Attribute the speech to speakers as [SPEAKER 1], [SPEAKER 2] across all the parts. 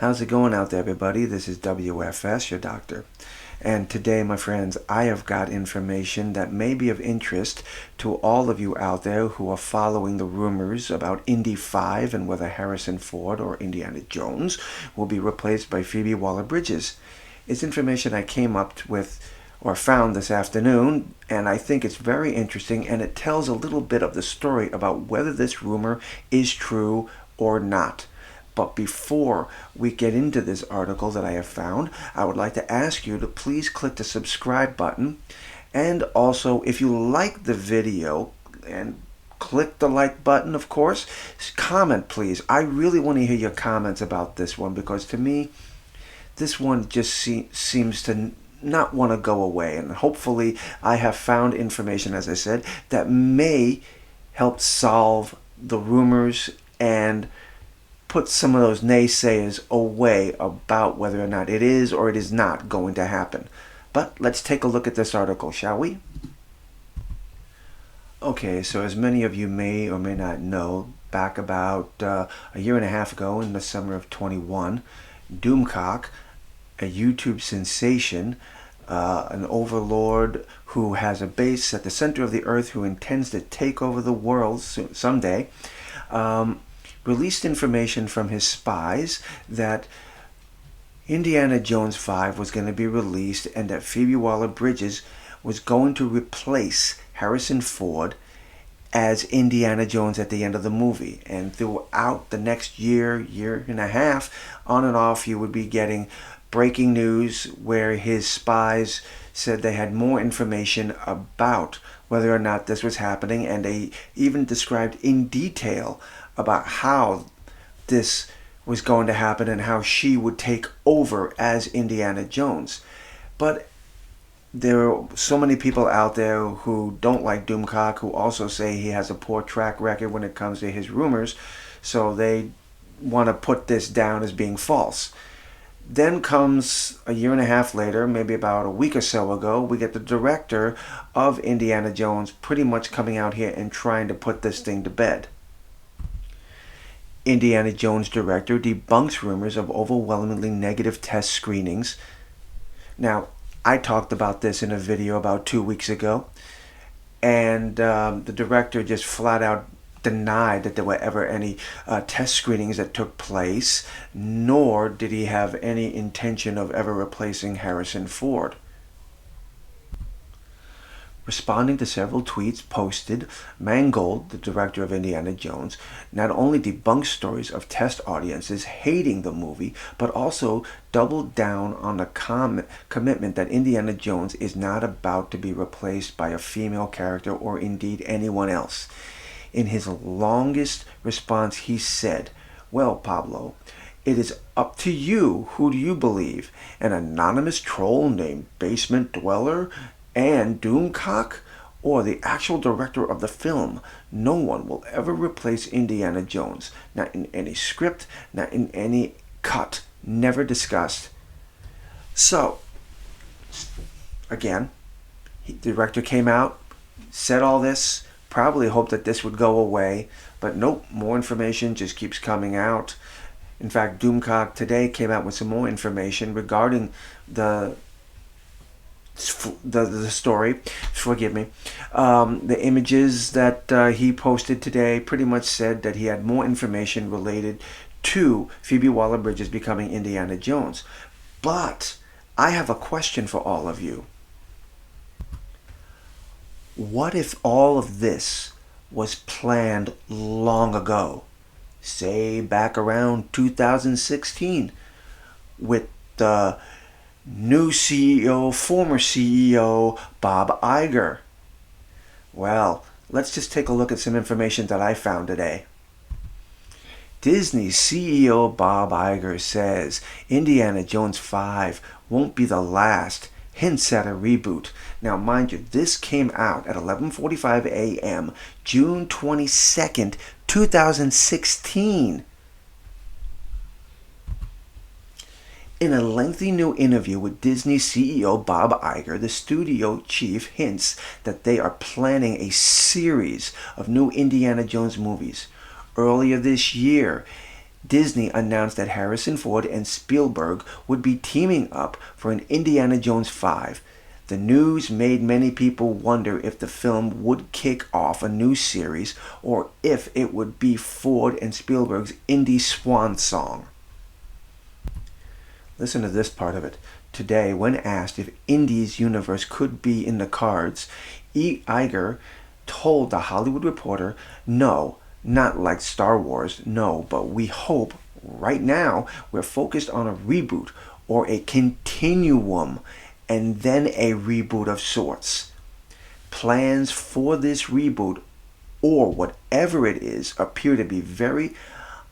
[SPEAKER 1] How's it going out there, everybody? This is W.F.S, your doctor. And today, my friends, I have got information that may be of interest to all of you out there who are following the rumors about Indy 5 and whether Harrison Ford or Indiana Jones will be replaced by Phoebe Waller Bridges. It's information I came up with or found this afternoon, and I think it's very interesting, and it tells a little bit of the story about whether this rumor is true or not. But before we get into this article that I have found, I would like to ask you to please click the subscribe button. And also, if you like the video, and click the like button, of course, comment please. I really want to hear your comments about this one, because to me, this one just seems to not want to go away. And hopefully I have found information, as I said, that may help solve the rumors and put some of those naysayers away about whether or not it is or it is not going to happen. But let's take a look at this article, shall we? Okay, so as many of you may or may not know, back about a year and a half ago in the summer of 21, Doomcock, a YouTube sensation, an overlord who has a base at the center of the earth, who intends to take over the world someday, released information from his spies that Indiana Jones 5 was going to be released and that Phoebe Waller Bridges was going to replace Harrison Ford as Indiana Jones at the end of the movie. And throughout the next year and a half, on and off, you would be getting breaking news where his spies said they had more information about whether or not this was happening, and they even described in detail about how this was going to happen and how she would take over as Indiana Jones. But there are so many people out there who don't like Doomcock, who also say he has a poor track record when it comes to his rumors, so they want to put this down as being false. Then comes a year and a half later, maybe about a week or so ago, we get the director of Indiana Jones pretty much coming out here and trying to put this thing to bed. Indiana Jones director debunks rumors of overwhelmingly negative test screenings. Now, I talked about this in a video about 2 weeks ago, and the director just flat out denied that there were ever any test screenings that took place, nor did he have any intention of ever replacing Harrison Ford. Responding to several tweets posted, Mangold, the director of Indiana Jones, not only debunked stories of test audiences hating the movie, but also doubled down on the commitment that Indiana Jones is not about to be replaced by a female character or indeed anyone else. In his longest response, he said, "Well, Pablo, it is up to you. Who do you believe? An anonymous troll named Basement Dweller and Doomcock, or the actual director of the film? No one will ever replace Indiana Jones. Not in any script, not in any cut, never discussed." So, again, the director came out, said all this, probably hoped that this would go away, but nope, more information just keeps coming out. In fact, Doomcock today came out with some more information regarding the story, forgive me. The images that he posted today pretty much said that he had more information related to Phoebe Waller Bridges becoming Indiana Jones. But I have a question for all of you. What if all of this was planned long ago? Say back around 2016 with the new CEO, former CEO, Bob Iger. Well, let's just take a look at some information that I found today. Disney CEO Bob Iger says Indiana Jones 5 won't be the last, hints at a reboot. Now, mind you, this came out at 11:45 a.m., June 22nd, 2016. In a lengthy new interview with Disney CEO Bob Iger, the studio chief hints that they are planning a series of new Indiana Jones movies. Earlier this year, Disney announced that Harrison Ford and Spielberg would be teaming up for an Indiana Jones 5. The news made many people wonder if the film would kick off a new series or if it would be Ford and Spielberg's Indy swan song. Listen to this part of it. Today, when asked if Indy's universe could be in the cards, Iger told The Hollywood Reporter, "No, not like Star Wars, no, but we hope right now we're focused on a reboot or a continuum and then a reboot of sorts. Plans for this reboot or whatever it is appear to be very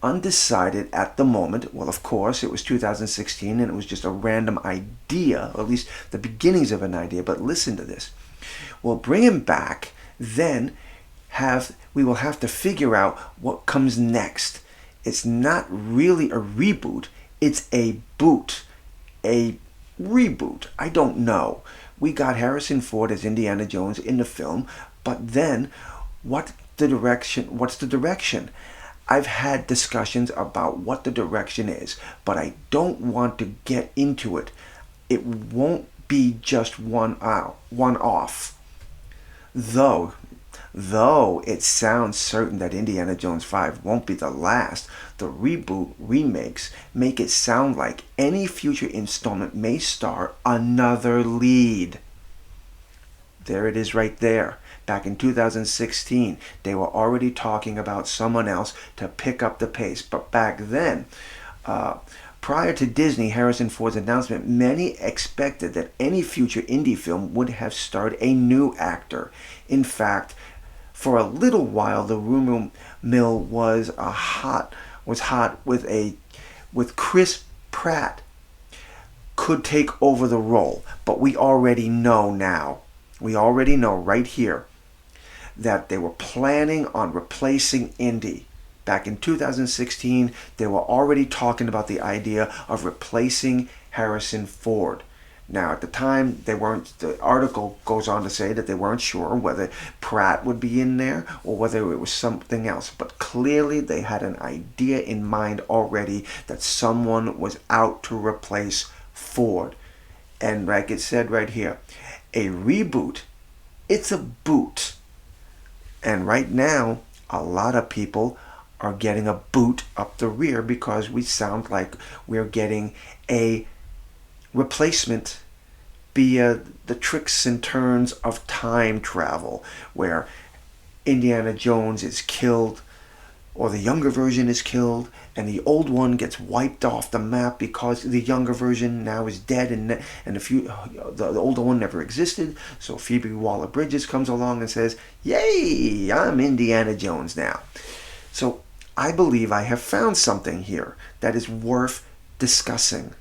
[SPEAKER 1] undecided at the moment." Well, of course, it was 2016 and it was just a random idea, or at least the beginnings of an idea, but listen to this. We'll bring him back, then we will have to figure out what comes next. It's not really a reboot, it's a boot, a reboot. I don't know. We got Harrison Ford as Indiana Jones in the film, but then what's the direction? I've had discussions about what the direction is, but I don't want to get into it. It won't be just one off. Though it sounds certain that Indiana Jones 5 won't be the last, the reboot remakes make it sound like any future installment may star another lead. There it is right there. Back in 2016, they were already talking about someone else to pick up the pace. But back then, prior to Disney Harrison Ford's announcement, many expected that any future indie film would have starred a new actor. In fact, for a little while, the rumor mill was hot with Chris Pratt could take over the role. But we already know now. We already know right here that they were planning on replacing Indy. Back in 2016, they were already talking about the idea of replacing Harrison Ford. Now, at the time, the article goes on to say that they weren't sure whether Pratt would be in there or whether it was something else. But clearly, they had an idea in mind already that someone was out to replace Ford. And like it said right here, a reboot, it's a boot. And right now, a lot of people are getting a boot up the rear because we sound like we're getting a replacement via the tricks and turns of time travel, where Indiana Jones is killed, or the younger version is killed, and the old one gets wiped off the map because the younger version now is dead, and the older one never existed. So Phoebe Waller Bridge comes along and says, "Yay, I'm Indiana Jones now." So I believe I have found something here that is worth discussing.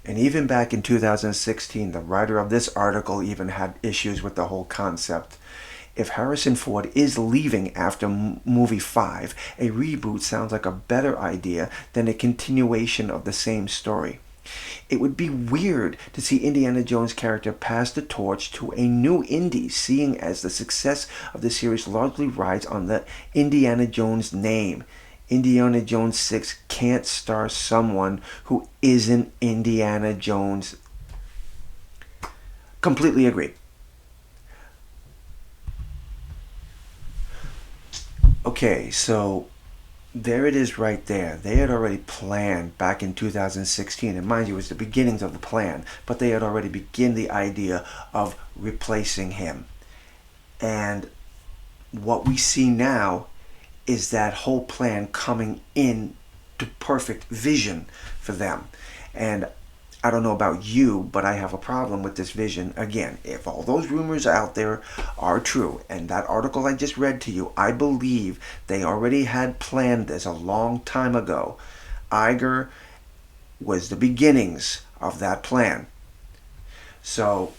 [SPEAKER 1] And even back in 2016, the writer of this article even had issues with the whole concept. If Harrison Ford is leaving after movie 5, a reboot sounds like a better idea than a continuation of the same story. It would be weird to see Indiana Jones' character pass the torch to a new Indy, seeing as the success of the series largely rides on the Indiana Jones name. Indiana Jones 6 can't star someone who isn't Indiana Jones. Completely agree. Okay, so there it is right there. They had already planned back in 2016, and mind you, it was the beginnings of the plan, but they had already begun the idea of replacing him. And what we see now is that whole plan coming in to perfect vision for them. And I don't know about you, but I have a problem with this vision. Again, if all those rumors out there are true, and that article I just read to you, I believe they already had planned this a long time ago. Iger was the beginnings of that plan. So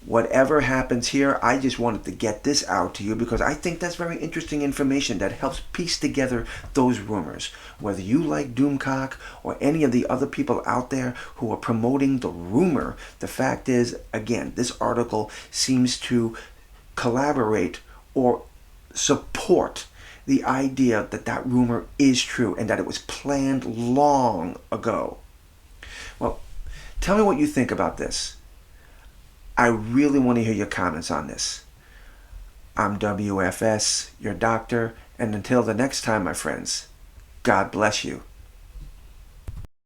[SPEAKER 1] whatever happens here, I just wanted to get this out to you because I think that's very interesting information that helps piece together those rumors. Whether you like Doomcock or any of the other people out there who are promoting the rumor, the fact is, again, this article seems to collaborate or support the idea that that rumor is true and that it was planned long ago. Well, tell me what you think about this. I really want to hear your comments on this. I'm W.F.S, your doctor, and until the next time, my friends, God bless you.